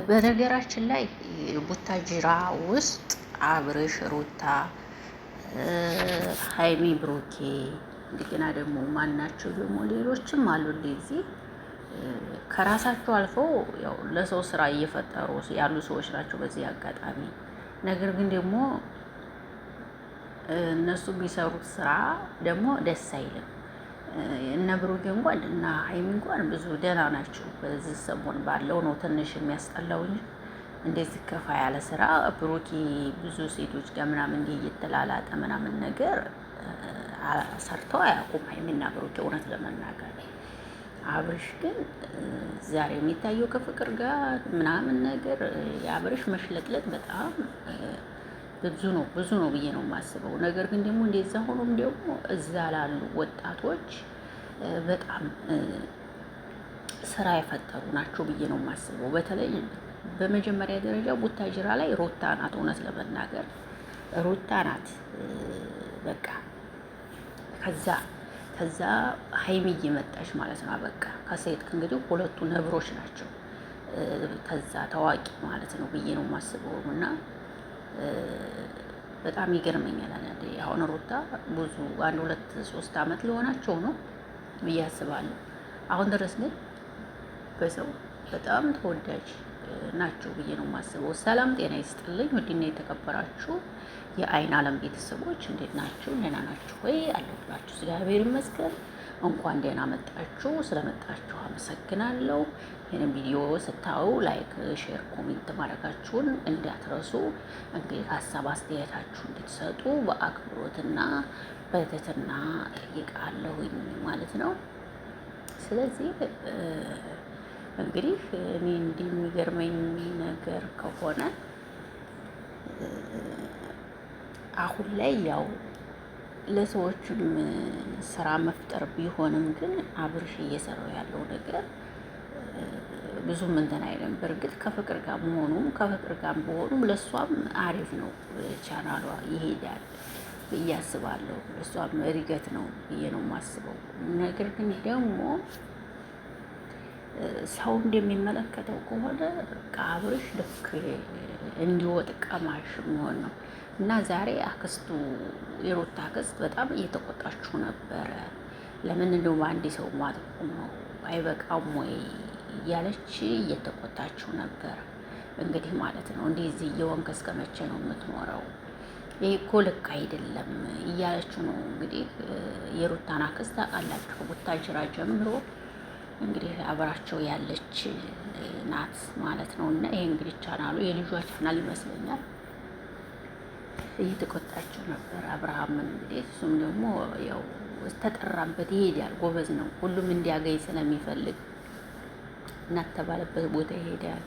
በነገራችን ላይ ቡታጅራ ውስጥ አብርሽ፣ ሩታ፣ ሀይሚ፣ ብሩኬ እንደገና ደግሞ ማናቸው ደግሞ ሌሎችም አሉ እንደዚህ ከራሳቸው አልፈው ያው ለሰው ስራ እየፈጠሩ ያሉ ሰዎች ናቸው በዚህ አጋጣሚ። ነገር ግን ደግሞ እነሱ የሚሰሩት ስራ ደግሞ ደስ አይልም። እነ ብሩኬ እንኳን እና ሀይሚ እንኳን ብዙ ደህና ናቸው። በዚህ ሰሞን ባለው ነው ትንሽ የሚያስጠላው እንጂ እንደዚህ ከፋ ያለ ስራ ብሩኬ ብዙ ሴቶች ጋር ምናምን እንዲህ እየተላላጠ ምናምን ነገር ሰርተው አያውቁም። ሀይሚና ብሩኬ እውነት ለመናገር አብርሽ ግን ዛሬ የሚታየው ከፍቅር ጋር ምናምን ነገር የአብርሽ መሽለጥለጥ በጣም ብዙ ነው ብዬ ነው የማስበው። ነገር ግን ደግሞ እንደዛ ሆኖም ደግሞ እዛ ላሉ ወጣቶች በጣም ስራ የፈጠሩ ናቸው ብዬ ነው የማስበው። በተለይ በመጀመሪያ ደረጃ ቡታጅራ ላይ ሩታ ናት። እውነት ለመናገር ሩታ ናት። በቃ ከዛ ሀይሚ እየመጣች ማለት ነው። በቃ ከሴት እንግዲህ ሁለቱ ነብሮች ናቸው። ከዛ ታዋቂ ማለት ነው ብዬ ነው የማስበው እና በጣም ይገርመኛል። አሁን ሩታ ብዙ 1 2 3 ዓመት ሊሆናቸው ነው ብዬ አስባለሁ። አሁን ድረስ ግን በሰው በጣም ተወዳጅ ናቸው ብዬ ነው የማስበው። ሰላም ጤና ይስጥልኝ ውድና የተከበራችሁ የአይን አለም ቤተሰቦች እንዴት ናችሁ? ደህና ናችሁ ወይ? አለሁላችሁ። እግዚአብሔር ይመስገን። እንኳን ደህና መጣችሁ። ስለመጣችሁ አመሰግናለሁ። ይህንን ቪዲዮ ስታዩ ላይክ፣ ሼር፣ ኮሜንት ማድረጋችሁን እንዳትረሱ። እንግዲህ ሀሳብ አስተያየታችሁ እንድትሰጡ በአክብሮትና በትህትና ጠይቃለሁኝ ማለት ነው። ስለዚህ እንግዲህ እኔ እንዲህ የሚገርመኝ ነገር ከሆነ አሁን ላይ ያው ለሰዎችም ስራ መፍጠር ቢሆንም ግን አብርሽ እየሰራው ያለው ነገር ብዙም እንትን አይልም። በእርግጥ ከፍቅር ጋር ከፍቅር ጋር በሆኑም ለእሷም አሪፍ ነው፣ ቻናሏ ይሄዳል ብዬ አስባለሁ። እሷም እድገት ነው ብዬ ነው የማስበው። ነገር ግን ደግሞ ሰው እንደሚመለከተው ከሆነ አብርሽ ልክ እንዲወጥ ቀማሽ የሚሆን ነው እና ዛሬ አክስቱ የሩታ አክስት በጣም እየተቆጣችሁ ነበረ። ለምን እንደው በአንድ ሰው ማጥቆም ነው አይበቃም ወይ እያለች እየተቆጣችሁ ነበር። እንግዲህ ማለት ነው እንደዚህ እየወንክ እስከ መቼ ነው የምትኖረው? ይሄ እኮ ልክ አይደለም እያለችው ነው። እንግዲህ የሩታን አክስት ታውቃላችሁ፣ ቡታጅራ ጀምሮ እንግዲህ አብራቸው ያለች ናት ማለት ነው። እና ይሄ እንግዲህ ቻናሉ የልጇ ቻናል ይመስለኛል። እየተቆጣቸው ነበር አብርሃምን። እንግዲህ እሱም ደግሞ ያው ተጠራበት ይሄዳል። ጎበዝ ነው። ሁሉም እንዲያገኝ ስለሚፈልግ እናተባለበት ቦታ ይሄዳል።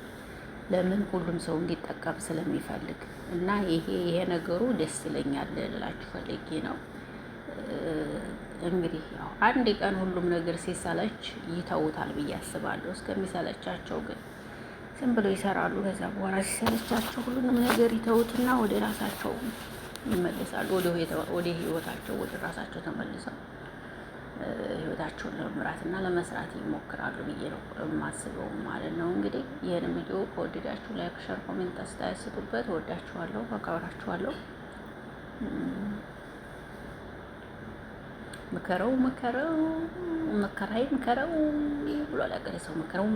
ለምን ሁሉም ሰው እንዲጠቀም ስለሚፈልግ እና ይሄ ነገሩ ደስ ይለኛል ልላችሁ ፈልጌ ነው። እንግዲህ ያው አንድ ቀን ሁሉም ነገር ሲሰለች ይተውታል ብዬ አስባለሁ። እስከሚሰለቻቸው ግን ዝም ብለው ይሰራሉ። ከዛ በኋላ ሲሰለቻቸው ሁሉንም ነገር ይተውትና ወደ ራሳቸው ይመለሳሉ። ወደ ህይወታቸው ወደ ራሳቸው ተመልሰው ህይወታቸውን ለመምራትና ለመስራት ይሞክራሉ ብዬ ነው የማስበው ማለት ነው። እንግዲህ ይህን ቪዲዮ ከወደዳችሁ ላይክ፣ ሸር፣ ኮሜንት አስተያየት ስጡበት። ወዳችኋለሁ፣ አከብራችኋለሁ። ምከረው መከራይ ምከረው ብሎ ያገረ ሰው መከራይ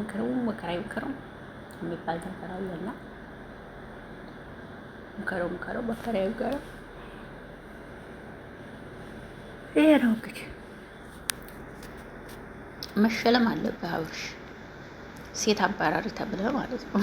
ምከረው የሚባል ነገር አለና ምከረው መከራይ ምከረው። ይሄ ነው እንግዲህ መሸለም አለብህ አብርሽ፣ ሴት አባራሪ ተብለህ ማለት ነው።